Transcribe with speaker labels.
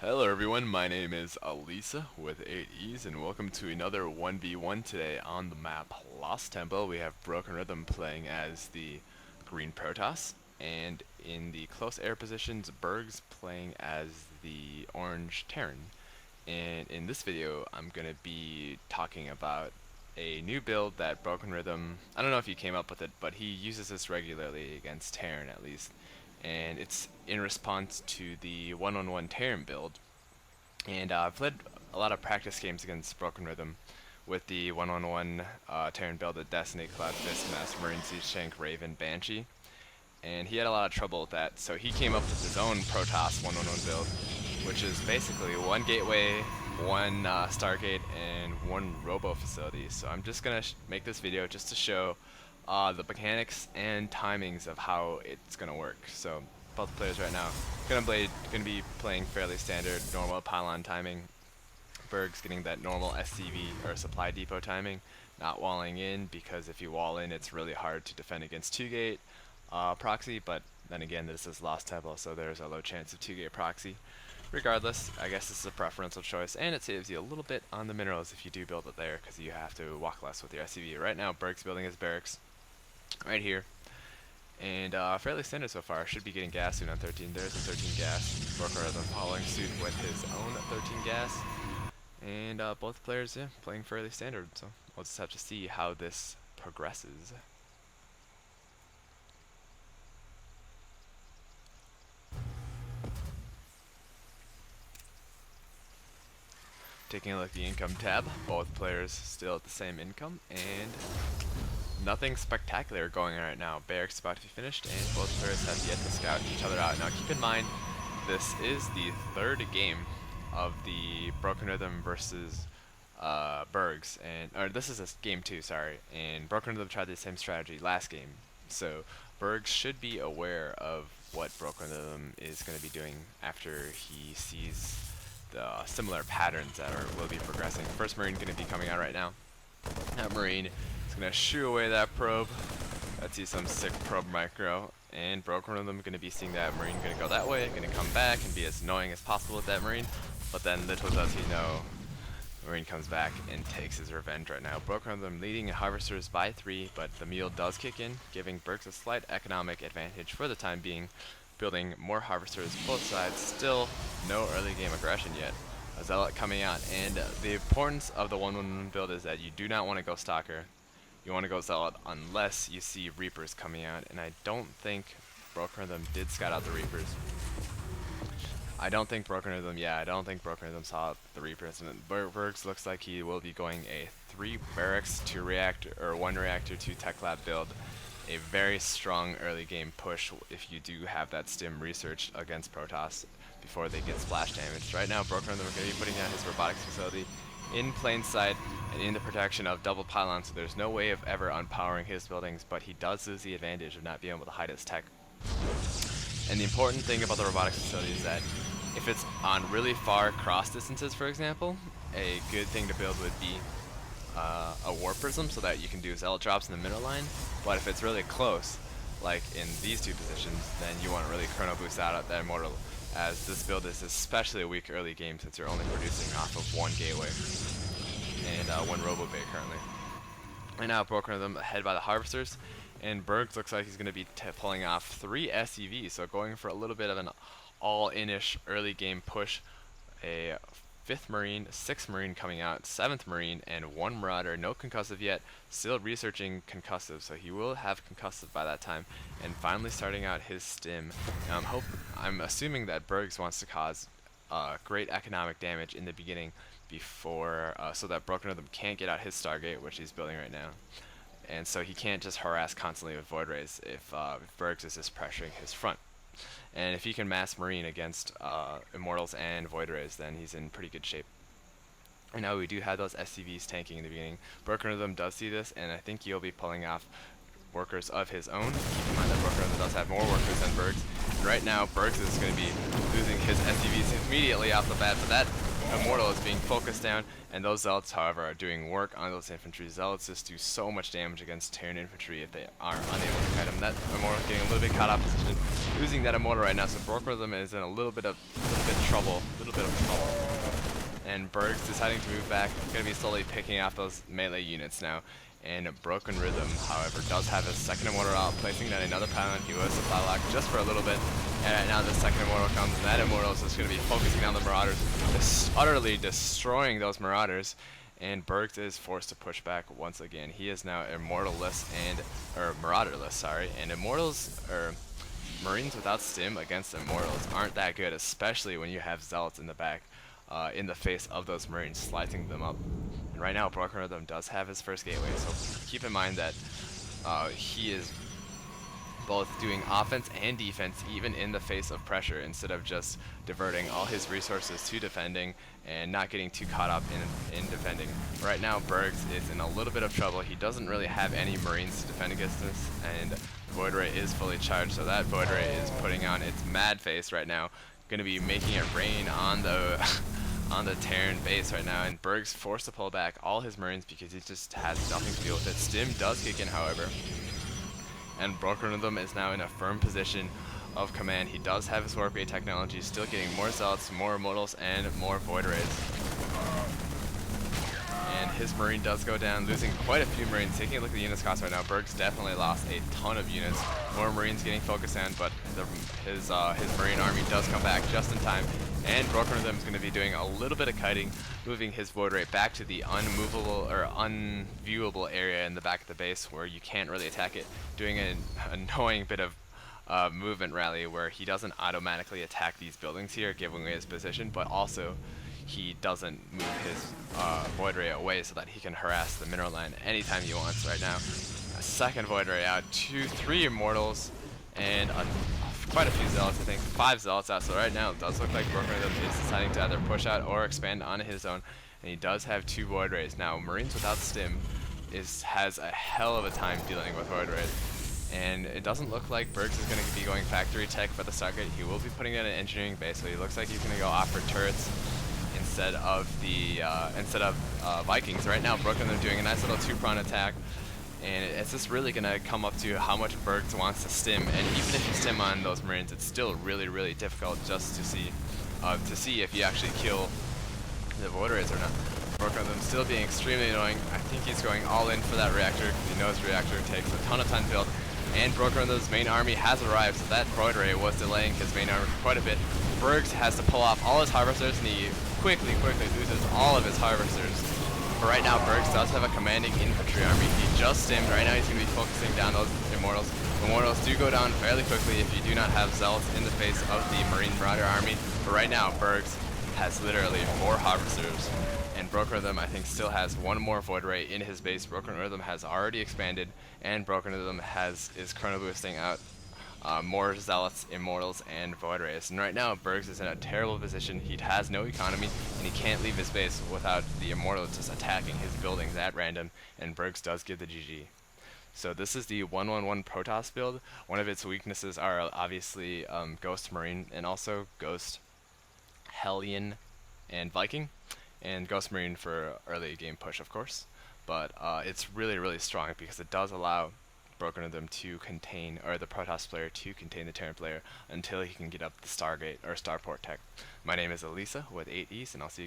Speaker 1: Hello everyone, my name is Alisa with 8 E's and welcome to another 1v1 today on the map Lost Temple. We have BrokenRhythm playing as the green Protoss, and in the close air positions, Bergz playing as the orange Terran. And in this video, I'm going to be talking about a new build that BrokenRhythm, I don't know if he came up with it, but he uses this regularly against Terran at least. And it's in response to the one-on-one Terran build. And I've played a lot of practice games against BrokenRhythm with the one-on-one Terran build at Destiny, Cloud Fist, Master Marine, Siege Tank, Raven, Banshee. And he had a lot of trouble with that, so he came up with his own Protoss one-on-one build, which is basically one gateway, one Stargate, and one robo facility. So I'm just gonna make this video just to show the mechanics and timings of how it's gonna work. So both players right now gonna be playing fairly standard normal pylon timing. Bergz getting that normal SCV or supply depot timing, not walling in, because if you wall in, it's really hard to defend against 2-gate proxy. But then again, this is Lost Temple, so there's a low chance of 2-gate proxy. Regardless, I guess this is a preferential choice, and it saves you a little bit on the minerals if you do build it there, because you have to walk less with your SCV. Right now, Bergz building his barracks right here, and fairly standard so far. Should be getting gas soon on 13. There's a 13 gas. BrokenRhythm following suit with his own 13 gas, and both players, yeah, playing fairly standard. So we'll just have to see how this progresses. Taking a look at the income tab, both players still at the same income, and nothing spectacular going on right now. Barracks about to be finished, and both players have yet to scout each other out. Now keep in mind, this is the third game of the BrokenRhythm versus Bergz, or this is game 2, sorry, and BrokenRhythm tried the same strategy last game. So Bergz should be aware of what BrokenRhythm is going to be doing after he sees the similar patterns that will be progressing. First Marine going to be coming out right now. That Marine is going to shoo away that probe. Let's see some sick probe micro. And BrokenRhythm going to be seeing that Marine going to go that way, going to come back and be as annoying as possible with that Marine. But then little does he know, Marine comes back and takes his revenge right now. BrokenRhythm leading Harvesters by 3, but the meal does kick in, giving Bergz a slight economic advantage for the time being. Building more Harvesters both sides, still no early game aggression yet. A Zealot coming out, and the importance of the 1-1-1 build is that you do not want to go Stalker. You want to go Zealot unless you see Reapers coming out, and I don't think BrokenRhythm did scout out the Reapers. I don't think BrokenRhythm saw the Reapers, and Bergz looks like he will be going a 3 barracks, 2 reactor, or 1 reactor, 2 tech lab build. A very strong early game push if you do have that stim research against Protoss before they get splash damaged. Right now, BrokenRhythm are going to be putting down his robotics facility in plain sight and in the protection of double pylons, so there's no way of ever unpowering his buildings, but he does lose the advantage of not being able to hide his tech. And the important thing about the robotics facility is that if it's on really far cross distances, for example, a good thing to build would be a War Prism, so that you can do Zealot drops in the middle line. But if it's really close, like in these two positions, then you want to really Chrono Boost out at that Immortal, as this build is especially a weak early game since you're only producing off of 1 gateway and 1 robo bay currently. Right now, BrokenRhythm ahead by the Harvesters, and Bergz looks like he's going to be pulling off 3 SCVs, so going for a little bit of an all-in-ish early game push. A 5th Marine, 6th Marine coming out, 7th Marine, and 1 Marauder. No concussive yet, still researching concussive, so he will have concussive by that time. And finally starting out his stim. Now I'm assuming that Bergz wants to cause great economic damage in the beginning before, so that BrokenRhythm can't get out his Stargate, which he's building right now. And so he can't just harass constantly with Void Rays if Bergz is just pressuring his front. And if he can mass Marine against Immortals and Void Rays, then he's in pretty good shape. I know we do have those SCVs tanking in the beginning. BrokenRhythm does see this, and I think he'll be pulling off workers of his own. Keep in mind that BrokenRhythm does have more workers than Bergz. And right now, Bergz is going to be losing his SCVs immediately off the bat, but that Immortal is being focused down, and those zealots, however, are doing work on those infantry. Zealots just do so much damage against Terran infantry if they are unable to kite them. That Immortal getting a little bit caught off position, losing that Immortal right now, so BrokenRhythm is in a little bit of trouble. And Bergz deciding to move back, going to be slowly picking off those melee units now. And BrokenRhythm, however, does have his second Immortal out, placing down another pylon. He was supply locked just for a little bit. And right now the second Immortal comes, and that Immortal is just going to be focusing on the Marauders, just utterly destroying those Marauders. And Bergz is forced to push back once again. He is now Immortal-less or Marauder-less, sorry. And Immortals, or Marines without stim against Immortals aren't that good, especially when you have Zealots in the back, in the face of those Marines, slicing them up. And right now, BrokenRhythm does have his first gateway, so keep in mind that he is both doing offense and defense even in the face of pressure, instead of just diverting all his resources to defending and not getting too caught up in defending. Right now, Bergz is in a little bit of trouble. He doesn't really have any Marines to defend against this, and Void Ray is fully charged, so that Void Ray is putting on its mad face right now, going to be making it rain on the on the Terran base right now, and Bergz forced to pull back all his Marines because he just has nothing to deal with it. Stim does kick in, however, and BrokenRhythm is now in a firm position of command. He does have his warp gate technology, still getting more Zealots, more Immortals, and more Void Rays. And his Marine does go down, losing quite a few Marines. Taking a look at the units cost right now, Bergz definitely lost a ton of units. More Marines getting focused on, but his Marine army does come back just in time. And BrokenRhythm is going to be doing a little bit of kiting, moving his Void Ray back to the unmovable or unviewable area in the back of the base where you can't really attack it, doing an annoying bit of movement rally where he doesn't automatically attack these buildings here, giving away his position, but also he doesn't move his Void Ray away so that he can harass the mineral line anytime he wants. Right now, a second Void Ray out, 3 Immortals, and quite a few Zealots, I think 5 Zealots out. So right now it does look like BrokenRhythm is deciding to either push out or expand on his own, and he does have 2 Void Rays. Now Marines without stim has a hell of a time dealing with Void Rays, and it doesn't look like Bergz is going to be going factory tech for the Stargate. He will be putting in an engineering base, so he looks like he's going to go off for turrets instead of Vikings. Right now BrokenRhythm doing a nice little 2-prong attack, and it's just really going to come up to how much Bergz wants to stim. And even if you stim on those Marines, it's still really difficult just to see if you actually kill the Void Rays or not. BrokenRhythm still being extremely annoying. I think he's going all in for that reactor because he knows reactor takes a ton of time to build. And BrokenRhythm's main army has arrived, so that Void Ray was delaying his main army for quite a bit. Bergz has to pull off all his harvesters, and he quickly loses all of his harvesters. But right now, Bergz does have a commanding infantry army. He just stimmed. Right now, he's going to be focusing down those Immortals. Immortals do go down fairly quickly if you do not have Zealots in the face of the Marine Marauder army. But right now, Bergz has literally 4 harvesters. And BrokenRhythm, I think, still has 1 more Void Ray in his base. BrokenRhythm has already expanded, and BrokenRhythm is chrono boosting out more Zealots, Immortals, and Void Rays. And right now, Bergz is in a terrible position. He has no economy, and he can't leave his base without the Immortals just attacking his buildings at random, and Bergz does give the GG. So this is the 1-1-1 Protoss build. One of its weaknesses are obviously Ghost Marine, and also Ghost, Hellion, and Viking. And Ghost Marine for early game push, of course. But it's really strong because it does allow BrokenRhythm to contain, or the Protoss player to contain the Terran player until he can get up the Stargate or Starport tech. My name is Elisa with 8 E's, and I'll see you guys.